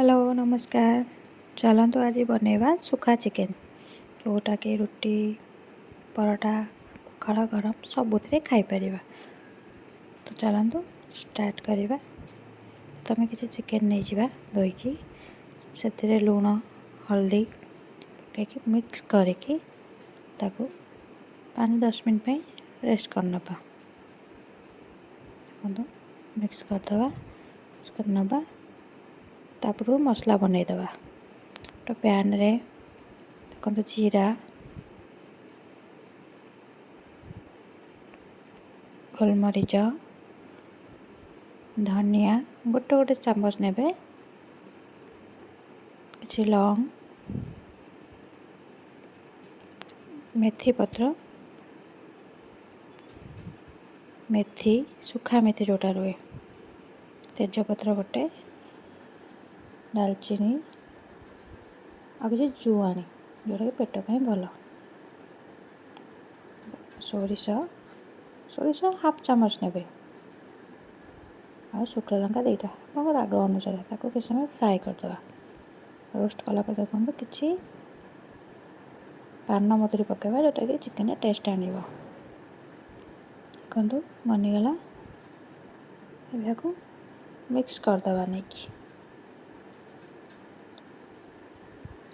Hello नमस्कार। चलतु आज बनैबा सुखा चिकेन जोटा कि रुटी परोटा पखाड़ गरम सबुथिरे खाई परिबा। तो चलतु स्टार्ट करिबा। तमे किसी चिकेन नहीं जिबा धोईकी से लुण हल्दी पकईकी मिक्स करिकी ताकू 5-10 मिनट पे रेस्ट करनबा। देखो मिक्स करनबा तापर मसला बनईदबा। तो पैन रे देखो जीरा गोलमरीच धनिया गोटे गोटे चामच नेबे किछि लौंग मेथी पत्र मेथी सुखा मेथी जोटा रुए तेजपत्र गोटे दालचीनी आ किछि जुआनी जोटा कि पेट ପାଇଁ ଭଲ सोरिष हाफ चामच नेबे आ शुखला लंका दुईटा आपन राग अनुसार ताको किछि समय फ्राई करदबा। रोस्ट कला पर देखो किछि पान मधुरी पकेबा जोटा कि चिकेन टेस्ट आनिबो। देखो बनीगला एबियाको मिक्स करदबा नहीं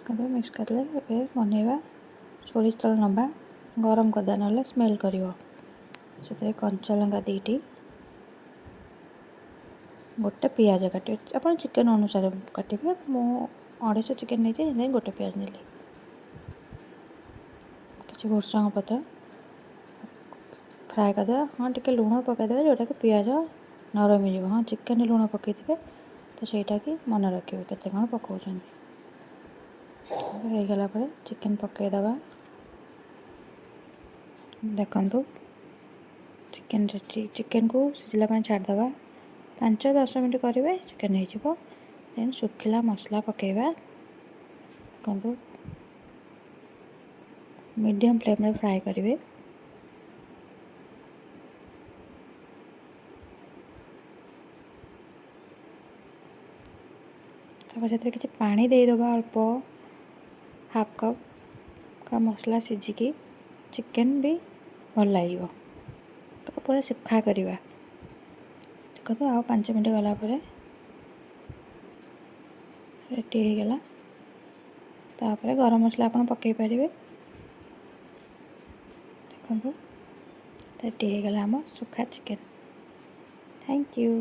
मिक्स करले ए बनैबा सोरिष तेल नबा गरम करदा ना स्मेल करिवो से कंचा लंका दीटी गोटे पियाज काटे आप चिकेन अनुसार काटे मु 250 चिकेन नहीं गोटे पियाज नेली किसी भुर्संग पत्र फ्राए करदे हाँ टिके लुण पकईदे जोटा कि पियाज नरम हो हाँ चिकेन लुण पकई तो सहीटा कि मन रखिए केते कौन पकाउछन गला पर चिकेन पकईदबा। देखु चिकेन को सिझला छाड़दबा 5-10 मिनट करेंगे चिकेन हो देन सुखिला मसला पकईबा। देखो मीडियम फ्लेम रे फ्राए करेंगे तापर किसी पानी देदबा अल्प हाफ कप का मसला सिझिकी चिकेन भी भल लगे पूरा सुखा करवा। देखो आ 5 मिनट गला रेडी हो गला तापर गरम मसला आप पकई पारे। देखो रेडी हो गला आम सुखा चिकेन। Thank you.